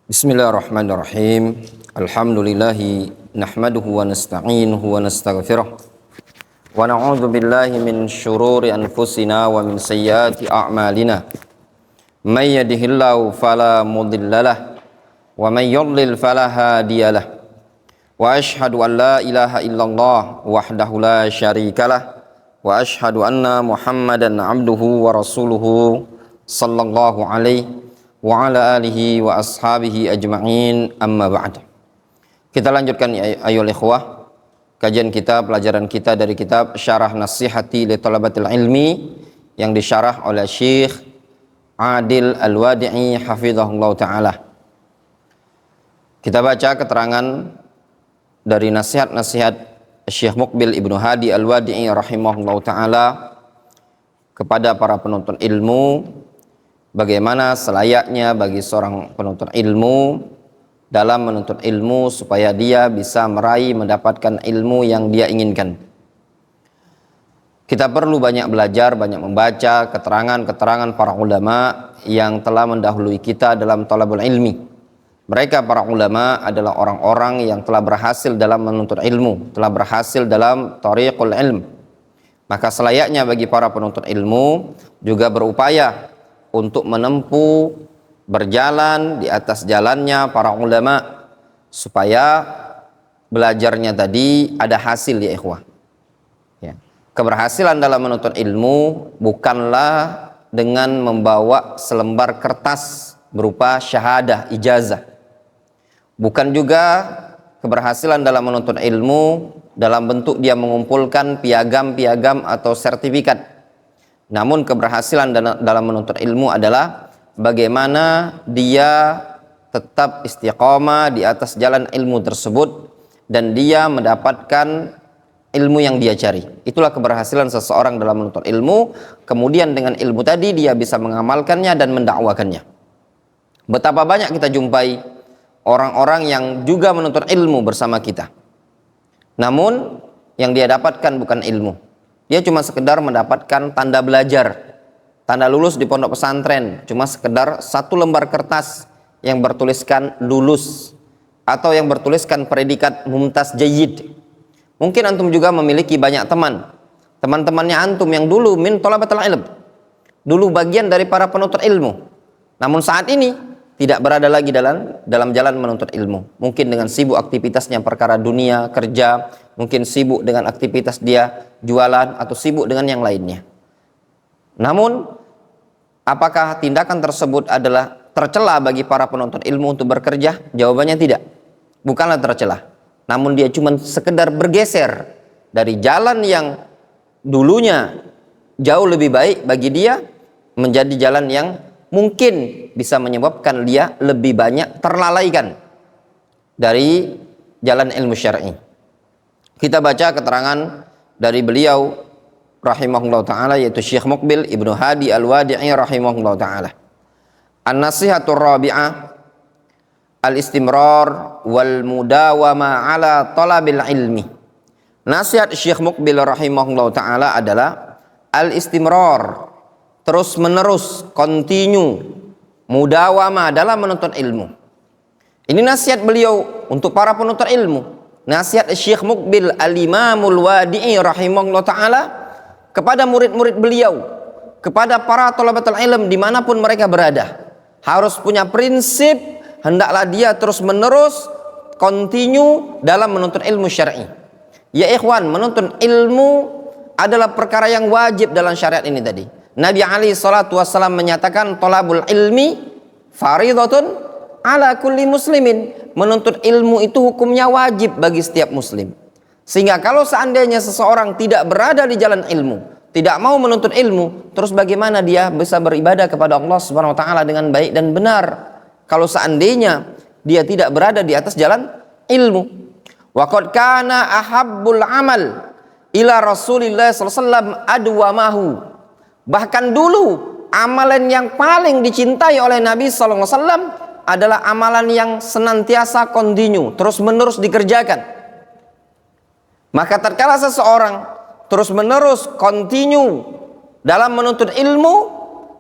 Bismillahirrahmanirrahim. Alhamdulillahi nahmaduhu wa nasta'inuhu wa nastaghfiruh. Wa na'udzu billahi min syururi anfusina wa min sayyiati a'malina. May yahdihillahu fala mudhillalah wa may yudlil fala hadiyalah. Wa asyhadu an la ilaha illallah wahdahu la syarikalah wa asyhadu anna Muhammadan 'abduhu wa rasuluhu sallallahu alaihi wa ala alihi wa ashabihi ajma'in, amma ba'd. Kita lanjutkan ayyuhal ikhwah kajian kita, pelajaran kita dari kitab Syarah Nasihati li Talabatil Ilmi yang disyarah oleh Syekh Adil Al-Wadi'i hafizahullah ta'ala. Kita baca keterangan dari nasihat-nasihat Syekh Muqbil Ibnu Hadi Al-Wadi'i rahimahullah ta'ala kepada para penuntut ilmu, bagaimana selayaknya bagi seorang penuntut ilmu dalam menuntut ilmu supaya dia bisa meraih mendapatkan ilmu yang dia inginkan. Kita perlu banyak belajar, banyak membaca keterangan-keterangan para ulama yang telah mendahului kita dalam talabul ilmi. Mereka para ulama adalah orang-orang yang telah berhasil dalam menuntut ilmu, telah berhasil dalam thariqul ilm. Maka selayaknya bagi para penuntut ilmu juga berupaya untuk menempuh berjalan di atas jalannya para ulama supaya belajarnya tadi ada hasil, ya ikhwah. Ya. Keberhasilan dalam menuntut ilmu bukanlah dengan membawa selembar kertas berupa syahadah, ijazah. Bukan juga keberhasilan dalam menuntut ilmu dalam bentuk dia mengumpulkan piagam-piagam atau sertifikat. Namun keberhasilan dalam menuntut ilmu adalah bagaimana dia tetap istiqamah di atas jalan ilmu tersebut dan dia mendapatkan ilmu yang dia cari. Itulah keberhasilan seseorang dalam menuntut ilmu. Kemudian dengan ilmu tadi dia bisa mengamalkannya dan mendakwakannya. Betapa banyak kita jumpai orang-orang yang juga menuntut ilmu bersama kita, namun yang dia dapatkan bukan ilmu. Dia cuma sekedar mendapatkan tanda belajar, tanda lulus di pondok pesantren, cuma sekedar satu lembar kertas yang bertuliskan lulus atau yang bertuliskan predikat mumtaz jayyid. Mungkin antum juga memiliki banyak teman-temannya antum yang dulu min thalabatul ilm, dulu bagian dari para penuntut ilmu, namun saat ini tidak berada lagi dalam jalan menuntut ilmu. Mungkin dengan sibuk aktivitasnya perkara dunia, kerja, mungkin sibuk dengan aktivitas dia jualan atau sibuk dengan yang lainnya. Namun, apakah tindakan tersebut adalah tercela bagi para penuntut ilmu untuk bekerja? Jawabannya tidak. Bukanlah tercela. Namun dia cuma sekedar bergeser dari jalan yang dulunya jauh lebih baik bagi dia menjadi jalan yang mungkin bisa menyebabkan dia lebih banyak terlalaikan dari jalan ilmu syar'i. Kita baca keterangan dari beliau rahimahullah ta'ala, yaitu Syekh Muqbil Ibnu Hadi Al-Wadi'i rahimahullah ta'ala. An-nasihatur rabi'ah al-istimrar wal mudawama ala talabil ilmi. Nasihat Syekh Muqbil rahimahullah ta'ala adalah al-istimrar, terus menerus, continue, mudawama dalam menuntut ilmu. Ini nasihat beliau untuk para penuntut ilmu. Nasihat Syekh Muqbil Al-Imamul Wadi'i rahimahullah ta'ala kepada murid-murid beliau, kepada para thalabatul ilm dimanapun mereka berada. Harus punya prinsip, hendaklah dia terus menerus continue dalam menuntut ilmu syar'i. Ya ikhwan, menuntut ilmu adalah perkara yang wajib dalam syariat ini tadi. Nabi alaihi salatu wassalam menyatakan thalabul ilmi faridatun ala kulli muslimin. Menuntut ilmu itu hukumnya wajib bagi setiap muslim. Sehingga kalau seandainya seseorang tidak berada di jalan ilmu, tidak mau menuntut ilmu, terus bagaimana dia bisa beribadah kepada Allah Subhanahu wa taala dengan baik dan benar kalau seandainya dia tidak berada di atas jalan ilmu? Wa qad kana ahabbul amal ila Rasulillah sallallahu alaihi wasallam adwamahu. Bahkan dulu amalan yang paling dicintai oleh Nabi SAW adalah amalan yang senantiasa continue, terus menerus dikerjakan. Maka tatkala seseorang terus menerus continue dalam menuntut ilmu,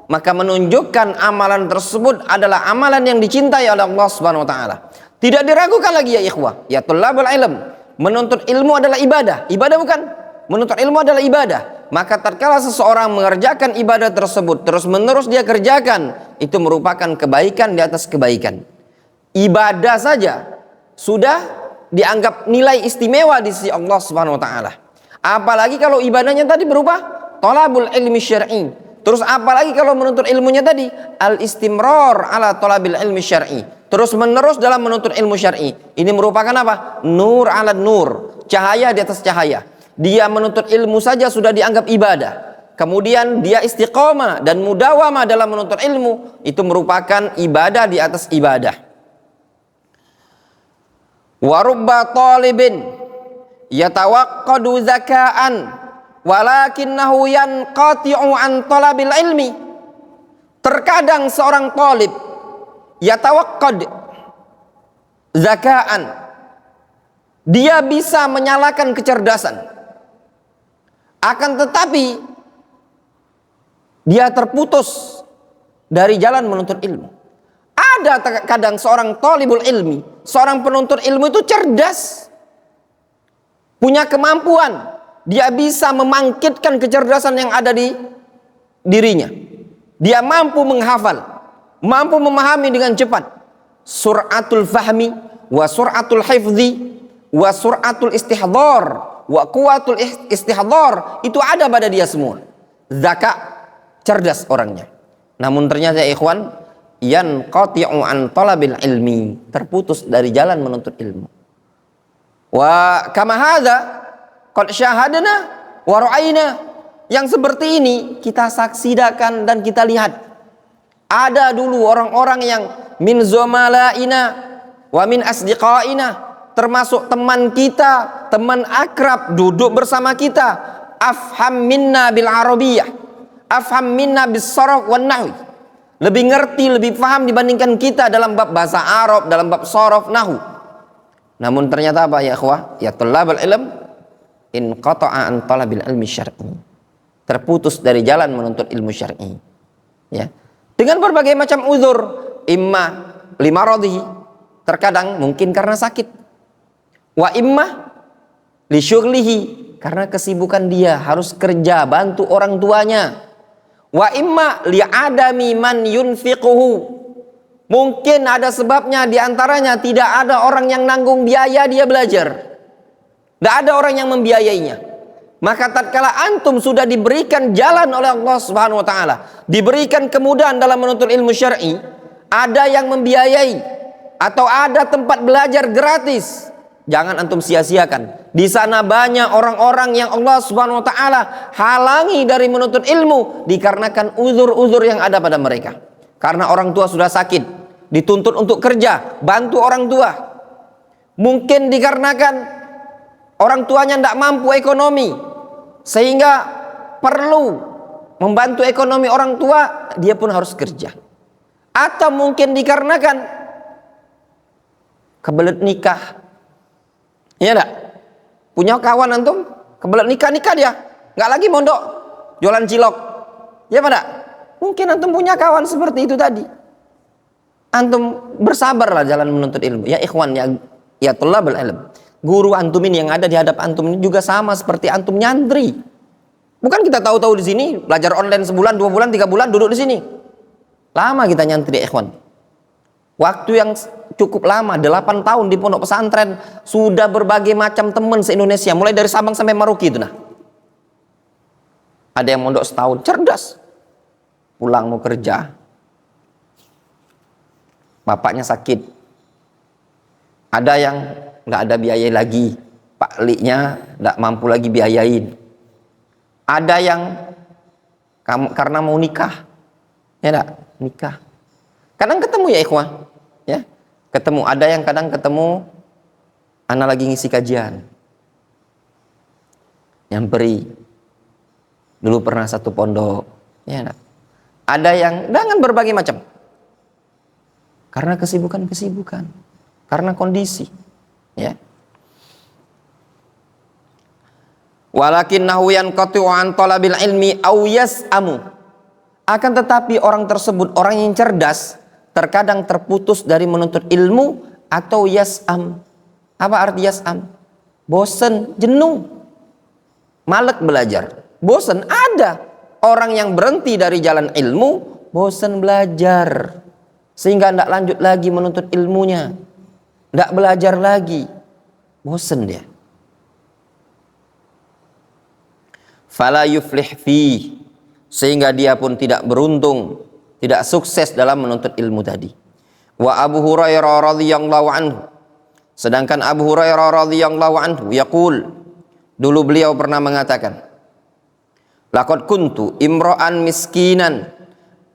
maka menunjukkan amalan tersebut adalah amalan yang dicintai oleh Allah Subhanahu wa taala. Tidak diragukan lagi ya ikhwah, ya thalabul ilm, menuntut ilmu adalah ibadah. Ibadah bukan? Menuntut ilmu adalah ibadah. Maka tatkala seseorang mengerjakan ibadah tersebut terus-menerus dia kerjakan, itu merupakan kebaikan di atas kebaikan. Ibadah saja sudah dianggap nilai istimewa di sisi Allah Subhanahu wa taala. Apalagi kalau ibadahnya tadi berupa thalabul ilmi syar'i. Terus apalagi kalau menuntut ilmunya tadi al-istimrar ala thalabil ilmi syar'i. Terus menerus dalam menuntut ilmu syar'i. Ini merupakan apa? Nur ala nur, cahaya di atas cahaya. Dia menuntut ilmu saja sudah dianggap ibadah. Kemudian dia istiqomah dan mudawamah dalam menuntut ilmu, itu merupakan ibadah di atas ibadah. Wa rubba talibin yatawaqqadu zaka'an walakinnahu yanqati'u an talabil ilmi. Terkadang seorang talib yatawaqqad zaka'an, dia bisa menyalakan kecerdasan, akan tetapi dia terputus dari jalan menuntut ilmu. Ada kadang seorang talibul ilmi, seorang penuntut ilmu itu cerdas, punya kemampuan, dia bisa membangkitkan kecerdasan yang ada di dirinya. Dia mampu menghafal, mampu memahami dengan cepat. Sur'atul fahmi wa sur'atul hifzi wa sur'atul istihdhar wa quwwatul istihdhar, itu ada pada dia semua. Zaka, cerdas orangnya. Namun ternyata ya ikhwan, yanqati'u an talabil ilmi, terputus dari jalan menuntut ilmu. Wa kama hadza qad syahadna wa ra'ayna, yang seperti ini kita saksikan dan kita lihat. Ada dulu orang-orang yang min zumalaina wa min asdiqaina, termasuk teman kita, teman akrab, duduk bersama kita, afham minna bil arabiyah, afham minna bis sarf wan nahwi, lebih ngerti, lebih paham dibandingkan kita dalam bab bahasa Arab, dalam bab sarf, nahwu. Namun ternyata apa ya ikhwah? Ya thalabul ilm inqata'a an talabil ilmi syar'i, terputus dari jalan menuntut ilmu syar'i. Ya. Dengan berbagai macam uzur, imma limaradhihi, terkadang mungkin karena sakit, wa imma li syughlihi, karena kesibukan dia harus kerja bantu orang tuanya, wa imma li adami man yunfiquhu, mungkin ada sebabnya, diantaranya tidak ada orang yang nanggung biaya dia belajar, tidak ada orang yang membiayainya. Maka tatkala antum sudah diberikan jalan oleh Allah Subhanahu wa taala, diberikan kemudahan dalam menuntut ilmu syar'i, ada yang membiayai atau ada tempat belajar gratis, jangan antum sia-siakan. Di sana banyak orang-orang yang Allah Subhanahu wa taala halangi dari menuntut ilmu dikarenakan uzur-uzur yang ada pada mereka. Karena orang tua sudah sakit, dituntut untuk kerja, bantu orang tua. Mungkin dikarenakan orang tuanya tidak mampu ekonomi, sehingga perlu membantu ekonomi orang tua, dia pun harus kerja. Atau mungkin dikarenakan kebelet nikah. Iya enggak? Punya kawan antum kebelet nikah dia, nggak lagi mondok, jualan cilok. Ya pada? Mungkin antum punya kawan seperti itu tadi. Antum bersabarlah jalan menuntut ilmu. Ya ikhwan, ya thalabul ilm. Guru antum ini yang ada di hadapan antum ini juga sama seperti antum nyantri. Bukan kita tahu-tahu di sini belajar online sebulan, 2 bulan, 3 bulan duduk di sini. Lama kita nyantri ikhwan. Waktu yang cukup lama, 8 tahun di pondok pesantren, sudah berbagai macam teman se-Indonesia, mulai dari Sabang sampai Maroke itu nah. Ada yang mondok setahun, cerdas. Pulang mau kerja, bapaknya sakit. Ada yang nggak ada biaya lagi, Pak Liknya nggak mampu lagi biayain. Ada yang karena mau nikah, ya enggak, nikah. Kadang ketemu ya ikhwah, ya ketemu. Ada yang kadang ketemu, anak lagi ngisi kajian, nyamperin. Dulu pernah satu pondok, ya enggak. Ada yang dengan berbagai macam, karena kesibukan, karena kondisi, ya. Walakinnahu yanqati'u an talabil ilmi aw yas'amu, Akan tetapi orang tersebut, orang yang cerdas, terkadang terputus dari menuntut ilmu atau yas'am. Apa arti yas'am? Bosan, jenuh, malek belajar. Bosan, ada orang yang berhenti dari jalan ilmu, bosan belajar, sehingga tidak lanjut lagi menuntut ilmunya, tidak belajar lagi, bosan dia. Fala yuflih fi, sehingga dia pun tidak beruntung, tidak sukses dalam menuntut ilmu tadi. Wa Abu Hurairah radhiyallahu anhu, sedangkan Abu Hurairah radhiyallahu anhu yaqul, dulu beliau pernah mengatakan, laqad kuntu imra'an miskinan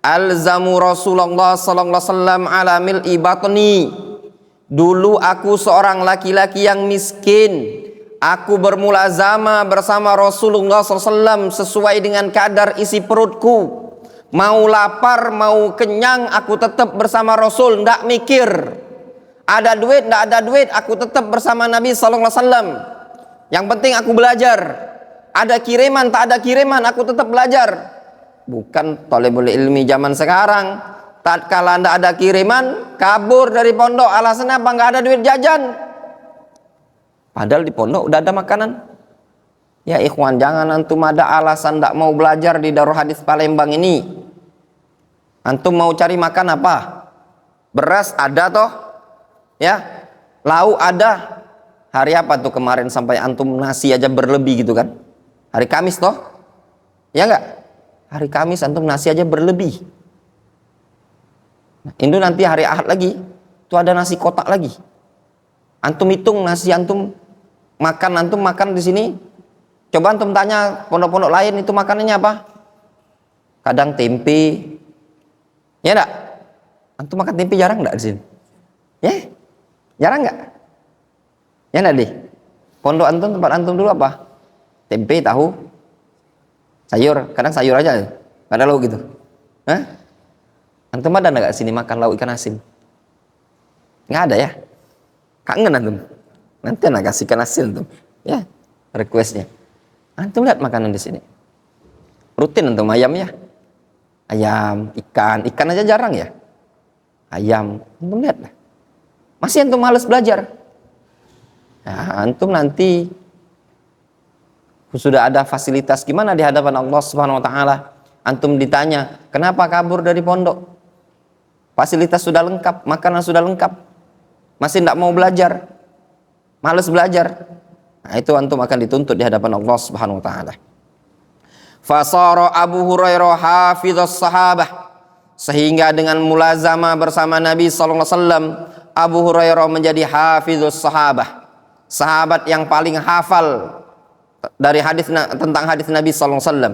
alzamu Rasulullah sallallahu alaihi wasallam ala mil'i batni. Dulu aku seorang laki-laki yang miskin, aku bermulazama bersama Rasulullah SAW sesuai dengan kadar isi perutku. Mau lapar, mau kenyang, aku tetap bersama Rasul, tidak mikir. Ada duit, tidak ada duit, aku tetap bersama Nabi SAW. Yang penting aku belajar. Ada kiriman, tak ada kiriman, aku tetap belajar. Bukan thalibul ilmi zaman sekarang. Tatkala tidak ada kiriman, kabur dari pondok. Alasannya apa? Nggak ada duit jajan. Padahal di pondok udah ada makanan. Ya ikhwan, jangan antum ada alasan tidak mau belajar di Darul Hadis Palembang ini. Antum mau cari makan apa? Beras ada toh? Ya, lauk ada. Hari apa tuh kemarin sampai antum nasi aja berlebih gitu kan? Hari Kamis toh? Ya enggak? Hari Kamis antum nasi aja berlebih. Nah, itu nanti hari Ahad lagi, tuh ada nasi kotak lagi. Antum hitung nasi antum makan di sini. Coba antum tanya pondok-pondok lain itu makanannya apa? Kadang tempe. Ya enggak? Antum makan tempe jarang enggak di sini? Ya? Jarang enggak? Ya enggak deh? Pondok antum, tempat antum dulu apa? Tempe, tahu, sayur. Kadang sayur aja. Enggak ada lauk gitu. Hah? Antum ada enggak sini makan lauk ikan asin? Enggak ada ya? Kangen antum? Nanti anak kasih ikan asin tuh. Ya, requestnya. Antum lihat makanan di sini. Rutin antum ayam ya? Ayam, ikan aja jarang ya? Ayam, antum lihat lah. Masih antum malas belajar? Nah, antum nanti sudah ada fasilitas gimana di hadapan Allah Subhanahu wa taala? Antum ditanya, "Kenapa kabur dari pondok?" Fasilitas sudah lengkap, makanan sudah lengkap. Masih tidak mau belajar. Malas belajar. Nah, itu antum akan dituntut di hadapan Allah Subhanahu wa taala. Fasara Abu Hurairah hafizas sahabah, sehingga dengan mulazamah bersama Nabi sallallahu alaihi wasallam, Abu Hurairah menjadi hafizus sahabah, sahabat yang paling hafal dari hadis tentang hadis Nabi sallallahu alaihi wasallam.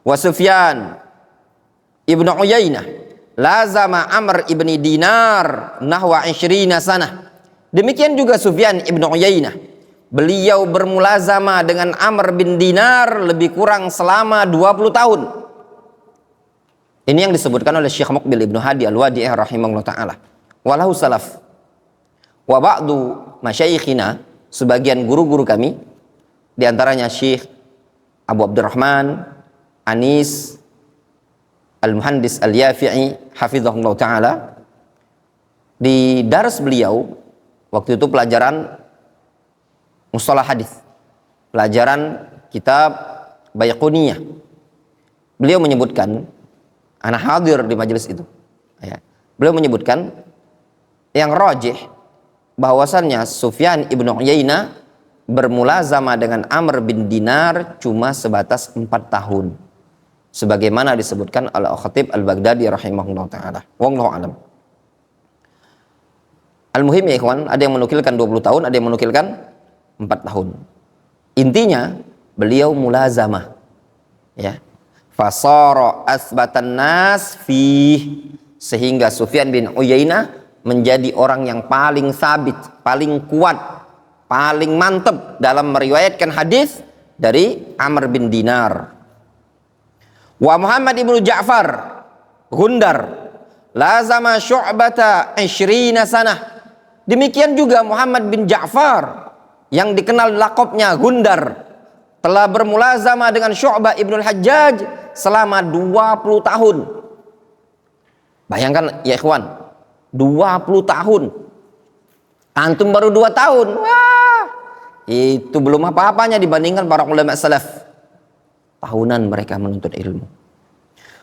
Wa Sufyan ibnu Uyainah lazama Amr ibni Dinar nahwa 20 sanah. Demikian juga Sufyan ibnu Uyainah, beliau bermulazama dengan Amr bin Dinar lebih kurang selama 20 tahun. Ini yang disebutkan oleh Syekh Muqbil Ibnu Hadi Al-Wadi'ih rahimahullah ta'ala. Walahu salaf wa ba'du masyayikhina, sebagian guru-guru kami, diantaranya Syekh Abu Abdurrahman Anis Al-Muhandis Al-Yafi'i hafizahullah ta'ala, di dars beliau waktu itu pelajaran mustalah hadis, pelajaran kitab Baiquniyah, beliau menyebutkan, anak hadir di majelis itu ya, beliau menyebutkan yang rajih bahwasannya Sufyan ibnu Uyainah bermulazamah dengan Amr bin Dinar cuma sebatas 4 tahun, sebagaimana disebutkan oleh Khatib Al-Baghdadi rahimahullah ta'ala. Wallahu alam. Al-muhim ya ikhwan, ada yang menukilkan 20 tahun, ada yang menukilkan 4 tahun. Intinya beliau mulazamah ya. Fasara asbatan nas fih, sehingga Sufyan bin Uyainah menjadi orang yang paling sabit, paling kuat, paling mantap dalam meriwayatkan hadis dari Amr bin Dinar. Wa Muhammad ibnu Ja'far Gundar lazama Syu'bata 20 sanah. Demikian juga Muhammad bin Ja'far yang dikenal lakopnya Gundar, telah bermulazamah dengan Syu'bah ibnul Hajjaj selama 20 tahun. Bayangkan ya ikhwan, 20 tahun. Antum baru 2 tahun. Wah, itu belum apa-apanya dibandingkan para ulama salaf. Tahunan mereka menuntut ilmu.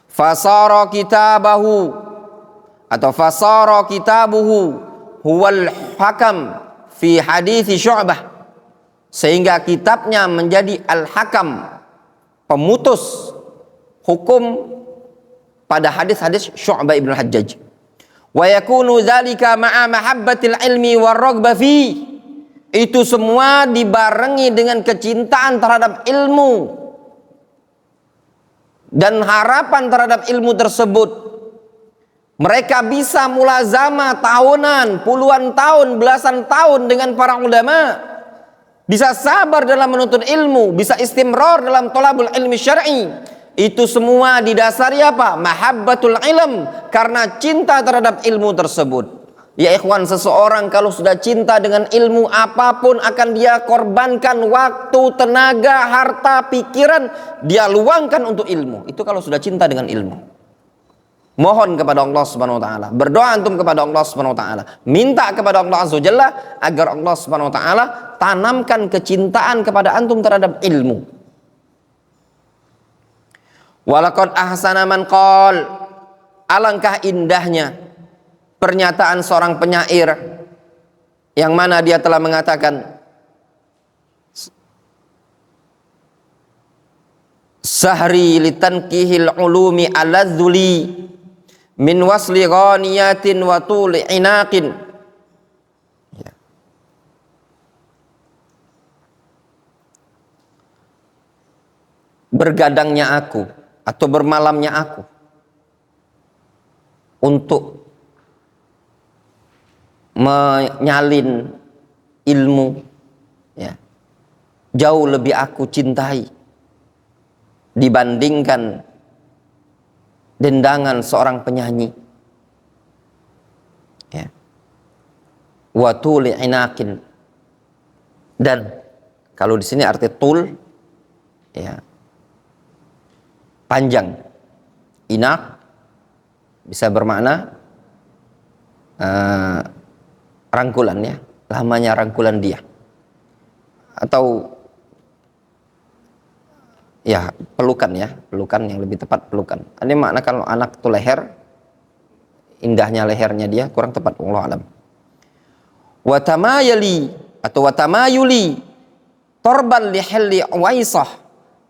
Fasara kitabahu atau fasara kitabuhu huwal hakam fi hadithi Syu'bah, sehingga kitabnya menjadi al-hakam, pemutus hukum pada hadis-hadis Syu'bah ibn Hajjaj. Wa yakunu dzalika ma'a mahabbatil ilmi war raghbah fi, itu semua dibarengi dengan kecintaan terhadap ilmu dan harapan terhadap ilmu tersebut. Mereka bisa mulazamah tahunan, puluhan tahun, belasan tahun dengan para ulama, bisa sabar dalam menuntut ilmu, bisa istimrar dalam thalabul ilmi syar'i. Itu semua didasari apa? Mahabbatul ilm, karena cinta terhadap ilmu tersebut. Ya ikhwan, seseorang kalau sudah cinta dengan ilmu, apapun akan dia korbankan, waktu, tenaga, harta, pikiran, dia luangkan untuk ilmu. Itu kalau sudah cinta dengan ilmu. Mohon kepada Allah Subhanahu wa taala, berdoa antum kepada Allah Subhanahu wa taala, minta kepada Allah Azza wa Jalla agar Allah Subhanahu wa taala tanamkan kecintaan kepada antum terhadap ilmu. Walaqad ahsana man qol, alangkah indahnya pernyataan seorang penyair yang mana dia telah mengatakan, sahri litankihil ulumi aladzuli min wasli ghaniyatin wa tuli inaqin. Ya. Bergadangnya aku atau bermalamnya aku untuk menyalin ilmu, ya, jauh lebih aku cintai dibandingkan dendangan seorang penyanyi, ya, wa tuli inaqin. Dan kalau di sini arti tul, ya, panjang, inak bisa bermakna rangkulan, ya, lamanya rangkulan dia, atau ya pelukan, ya, pelukan yang lebih tepat, pelukan. Ini makna kalau anak itu leher, indahnya lehernya dia, kurang tepat, wallahu alam. Wa tamayali atau wa tamayuli torban li hilli uwaisah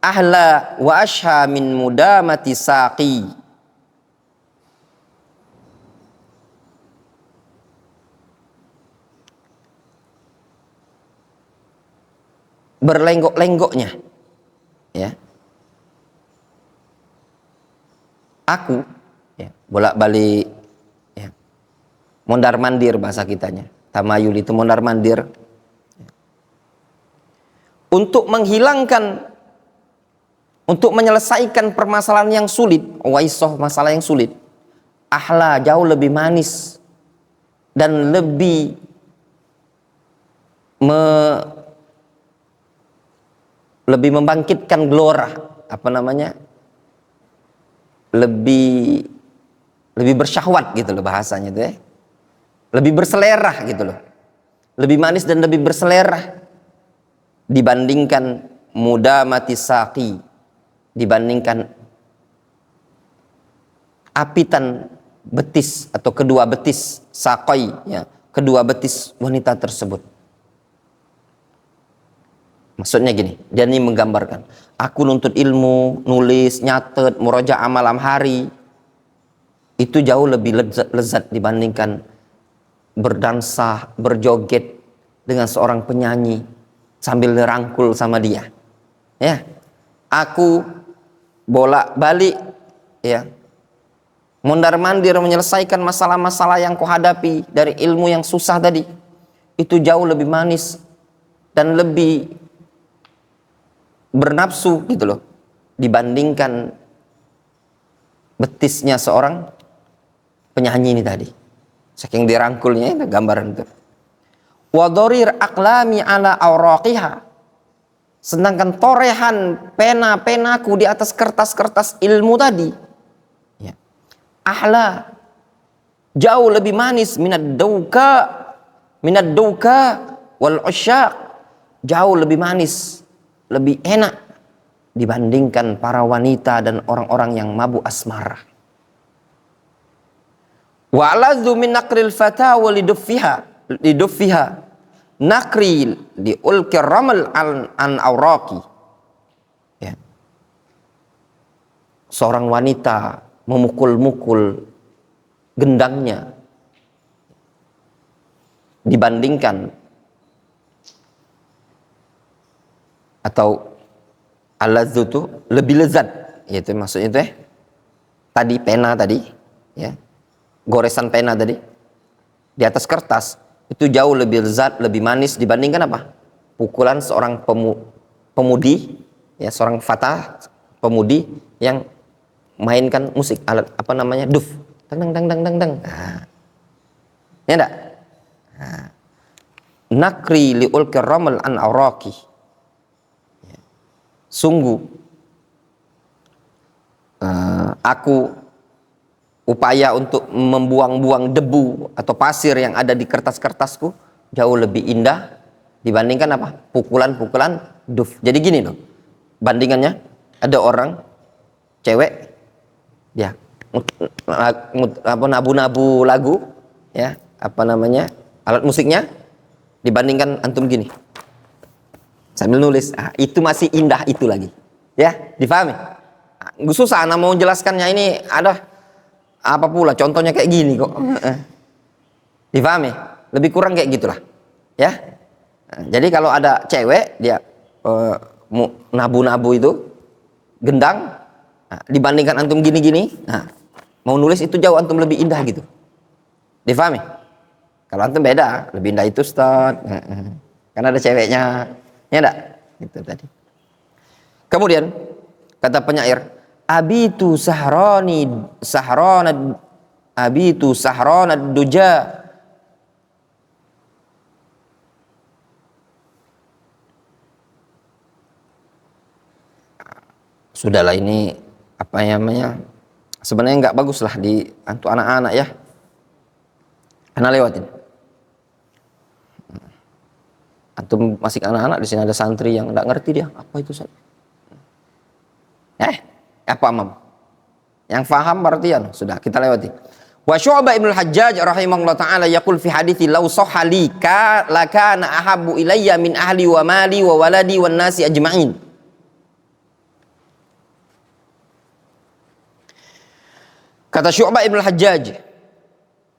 ahla wa asha min mudamati saqi. Berlenggok-lenggoknya, ya, aku, ya, bolak-balik, ya, mondar-mandir bahasa kitanya. Tamayul itu mondar-mandir, ya, untuk menghilangkan, untuk menyelesaikan permasalahan yang sulit, waisoh, masalah yang sulit, ahla, jauh lebih manis dan lebih lebih membangkitkan gelora, apa namanya, lebih bersyahwat gitu loh bahasanya itu, ya, lebih berselera gitu loh, lebih manis dan lebih berselera dibandingkan mudamati saqi, dibandingkan apitan betis atau kedua betis saqai, ya, kedua betis wanita tersebut. Maksudnya gini, dia ini menggambarkan, aku nuntut ilmu, nulis, nyatet, murojaah malam hari, itu jauh lebih lezat dibandingkan berdansa, berjoget dengan seorang penyanyi sambil dirangkul sama dia. Ya, aku bolak-balik, ya, mondar-mandir menyelesaikan masalah-masalah yang kuhadapi dari ilmu yang susah tadi, itu jauh lebih manis dan lebih bernafsu gitu loh dibandingkan betisnya seorang penyanyi ini tadi. Saking dirangkulnya itu gambaran itu. Wa dharir aqlami ala awraqiha, Sedangkan torehan pena-penaku di atas kertas-kertas ilmu tadi, ya, ahla, jauh lebih manis minad dauka wal usyaq, jauh lebih manis, lebih enak dibandingkan para wanita dan orang-orang yang mabuk asmara. Wa aladzu min naqril fata wa liduffiha nakri li ulki ramal an awraqi. Ya. Seorang wanita memukul-mukul gendangnya dibandingkan atau aladzu itu lebih lezat, yaitu maksudnya itu tadi pena tadi, ya, goresan pena tadi di atas kertas itu jauh lebih lezat, lebih manis dibandingkan apa? Pukulan seorang pemudi, ya, seorang fata, pemudi yang mainkan musik, alat apa namanya, duf, dang dang dang dang dang. Nah. Ya enggak? Nah. Nakri liul kiramal an awraqi. Ya. Sungguh aku upaya untuk membuang-buang debu atau pasir yang ada di kertas-kertasku jauh lebih indah dibandingkan apa? Pukulan-pukulan duf. Jadi gini loh, bandingannya, ada orang cewek, ya, apa, nabu-nabu lagu, ya, apa namanya, alat musiknya, dibandingkan antum gini sambil nulis, itu masih indah itu lagi, ya, difahami? Susah ana mau jelaskannya, ini ada apa pula contohnya kayak gini kok. Difahami? Lebih kurang kayak gitulah, ya. Jadi kalau ada cewek dia nabu-nabu itu gendang, dibandingkan antum gini-gini, mau nulis itu jauh antum lebih indah gitu. Difahami? Kalau antum beda, lebih indah itu Ustaz, karena ada ceweknya, ya enggak? Itu tadi. Kemudian kata penyair, abitu sahranad duja. Sudahlah, ini apa namanya, sebenarnya nggak bagus lah di untuk anak-anak, ya, karena lewatin. Antum masih anak-anak, di sini ada santri yang nggak ngerti, dia apa itu Ustaz? Apa mam? Yang faham artian sudah kita lewati. Wa Syu'bah Ibnu Hajjaj rahimahullah taala yaqul fi hadithi law sahali ka lakana ahabbu ilayya min ahli wa mali wa waladi wan nasi ajma'in. Kata Syu'bah Ibnu Hajjaj,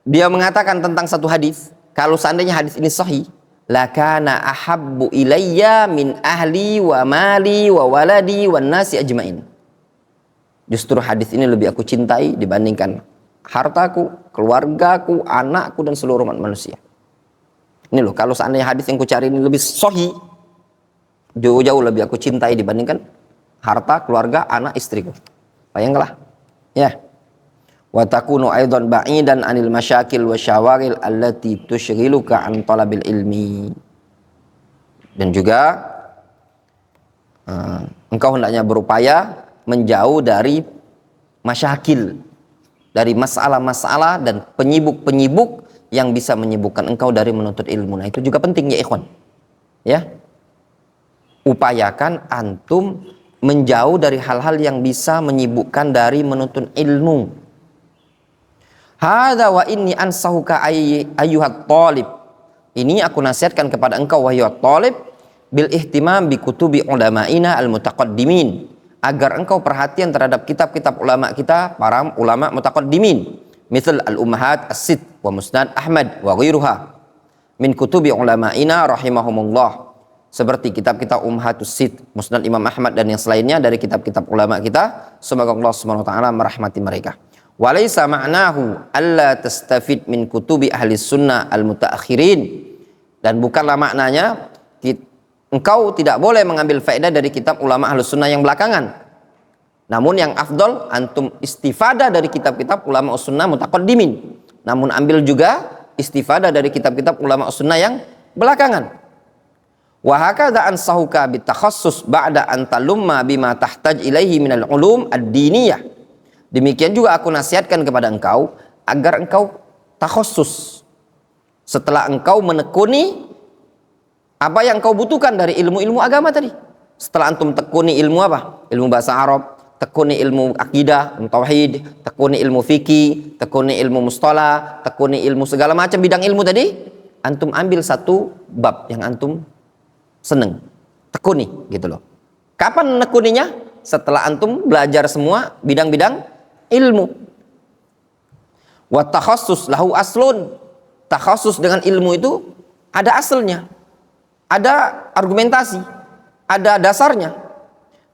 dia mengatakan tentang satu hadis, kalau seandainya hadis ini sahih, lakana ahabbu ilayya min ahli wa mali wa waladi wan nasi ajma'in. Justru hadis ini lebih aku cintai dibandingkan hartaku, keluargaku, anakku, dan seluruh umat manusia. Ini loh, kalau seandainya hadis yang ku cari ini lebih sahih, jauh-jauh lebih aku cintai dibandingkan harta, keluarga, anak, istriku. Bayangkanlah, ya. Wa takunu aidan ba'idan anil masyakil wa syawaril allati tushghiluka an talabil ilmi. Dan juga engkau hendaknya berupaya menjauh dari masyakil, dari masalah-masalah dan penyibuk-penyibuk yang bisa menyibukkan engkau dari menuntut ilmu. Nah, itu juga penting, ya ikhwan, ya. Upayakan antum menjauh dari hal-hal yang bisa menyibukkan dari menuntut ilmu. Hadza wa inni ansahuka ayyuhat talib. Ini aku nasihatkan kepada engkau wahai talib, bil ihtimam bi kutubi ulama'ina al mutaqaddimin, agar engkau perhatian terhadap kitab-kitab ulama kita, para ulama mutaqaddimin, misal al-ummahat as-sitt wa musnad Ahmad wa ghairuha min kutubi ulama'ina rahimahumullah, seperti kitab-kitab ummahatus sitt, musnad Imam Ahmad dan yang selainnya dari kitab-kitab ulama kita, semoga Allah Subhanahu wa taala merahmati mereka. Walaysa ma'nahu alla tastafid min kutubi ahli sunnah al-mutaakhirin, dan bukanlah maknanya engkau tidak boleh mengambil faedah dari kitab ulama ahlus sunnah yang belakangan. Namun yang afdol antum istifadah dari kitab-kitab ulama sunnah mutaqaddimin. Namun ambil juga istifadah dari kitab-kitab ulama sunnah yang belakangan. Wa hakadha ansahuka bitakhassus ba'da an talumma bima tahtaj ilaihi minal ulum ad-diniyah. Demikian juga aku nasihatkan kepada engkau agar engkau takhassus. Setelah engkau menekuni apa yang kau butuhkan dari ilmu-ilmu agama tadi. Setelah antum tekuni ilmu apa? Ilmu bahasa Arab, tekuni ilmu akidah, tauhid, tekuni ilmu fikih, tekuni ilmu mustalah, tekuni ilmu segala macam bidang ilmu tadi, antum ambil satu bab yang antum seneng, tekuni gitu loh. Kapan nekuninya? Setelah antum belajar semua bidang-bidang ilmu. Wa takhassus lahu aslun. Takhassus dengan ilmu itu ada asalnya, ada argumentasi, ada dasarnya.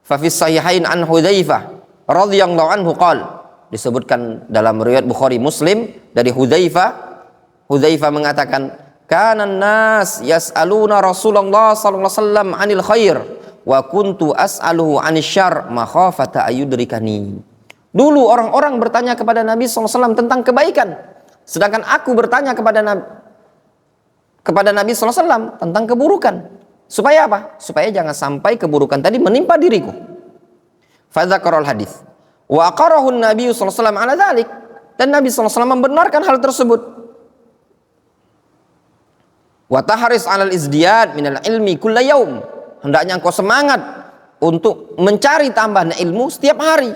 Fa fis sahihain an Hudzaifah radhiyallahu anhu qala, disebutkan dalam riwayat Bukhari Muslim dari Hudzaifah mengatakan, kana nas yas'aluna Rasulullah sallallahu alaihi wasallam 'anil khair wa kuntu as'aluhu 'anil syarr makhafata ayudrikani. Dulu orang-orang bertanya kepada Nabi sallallahu alaihi wasallam tentang kebaikan, sedangkan aku bertanya kepada Nabi sallallahu alaihi wasallam tentang keburukan. Supaya apa? Supaya jangan sampai keburukan tadi menimpa diriku. Fa dzakarul hadis wa aqarahu an-nabiy sallallahu alaihi wasallam 'ala dzalik, dan Nabi sallallahu alaihi wasallam membenarkan hal tersebut. Wa tahris 'alal izdiyad minal ilmi kulla yaum. Hendaknya engkau semangat untuk mencari tambahan ilmu setiap hari.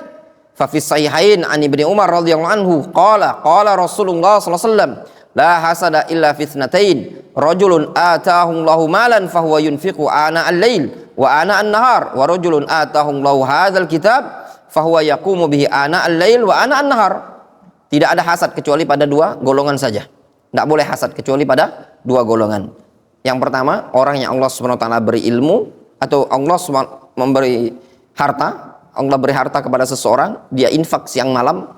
Fa fi sahihain an Ibnu Umar radhiyallahu anhu qala Rasulullah sallallahu alaihi wasallam, la hasada illa fi itsnatain, rajulun ataahu Allahu malan fahuwa yunfiqu ana al-lail wa ana an-nahar, wa rajulun ataahu Allahu hadzal kitab fahuwa yaqumu bihi ana al-lail wa ana an-nahar. Tidak ada hasad kecuali pada dua golongan saja. Tidak boleh hasad kecuali pada dua golongan. Yang pertama, orang yang Allah Subhanahu wa taala beri ilmu, atau Allah memberi harta, Allah beri harta kepada seseorang, dia infak siang malam.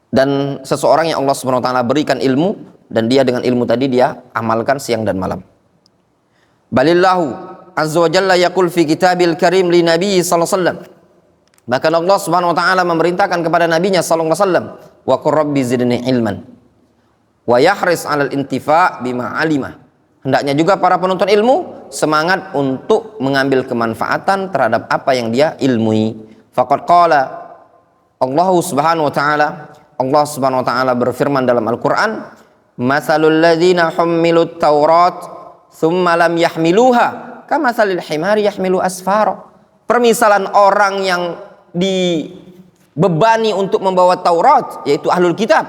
Dan seseorang yang Allah Subhanahu wa taala berikan ilmu, dan dia dengan ilmu tadi dia amalkan siang dan malam. Balillahu azza wa jalla yaqul fi kitabil karim li nabi sallallahu alaihi wasallam. Bahkan Allah Subhanahu wa taala memerintahkan kepada nabinya sallallahu alaihi wasallam, wa qur rabbi zidni ilman wa yahris 'alal intifa' bima 'alima. Hendaknya juga para penuntut ilmu semangat untuk mengambil kemanfaatan terhadap apa yang dia ilmui. Faqad qala Allah Subhanahu wa taala berfirman dalam Al-Qur'an, "Matsalul ladzina hummilut Taurat tsumma lam yahmiluha kamatsalil himari yahmilu asfara." Permisalan orang yang dibebani untuk membawa Taurat, yaitu ahlul kitab,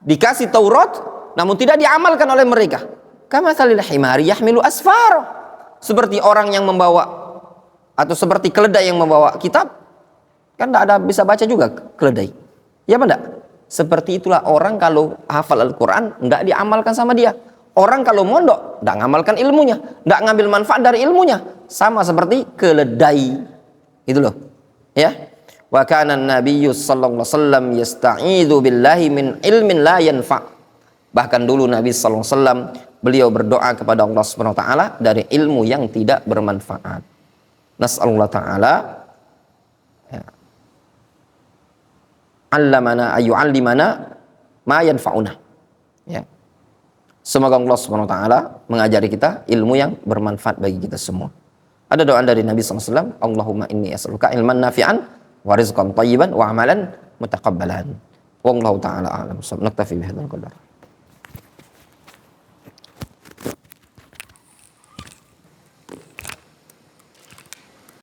dikasih Taurat namun tidak diamalkan oleh mereka. Kamatsalil himari yahmilu asfara. Seperti orang yang membawa, atau seperti keledai yang membawa kitab. Kan tidak ada bisa baca juga keledai. Ya apa enggak? Seperti itulah orang kalau hafal Al-Quran tidak diamalkan sama dia. Orang kalau mondok tidak ngamalkan ilmunya, tidak ngambil manfaat dari ilmunya, sama seperti keledai. Itu loh. Ya. Wa kana an-nabiyyu sallallahu alaihi wasallam yasta'idzu billahi min ilmin la yanfa'. Bahkan dulu Nabi sallallahu alaihi wasallam beliau berdoa kepada Allah Subhanahu wa taala dari ilmu yang tidak bermanfaat. Nas'alullah taala ya, allamana ayyu'allimana ma yanfa'una. Ya. Semoga Allah Subhanahu wa taala mengajari kita ilmu yang bermanfaat bagi kita semua. Ada doa dari Nabi sallallahu alaihi wasallam, Allahumma inni as'aluka ilman nafi'an wa rizqan thayyiban wa amalan mutaqabbalan. Wallahu taala a'lam. Naktafi bihadzal qadar.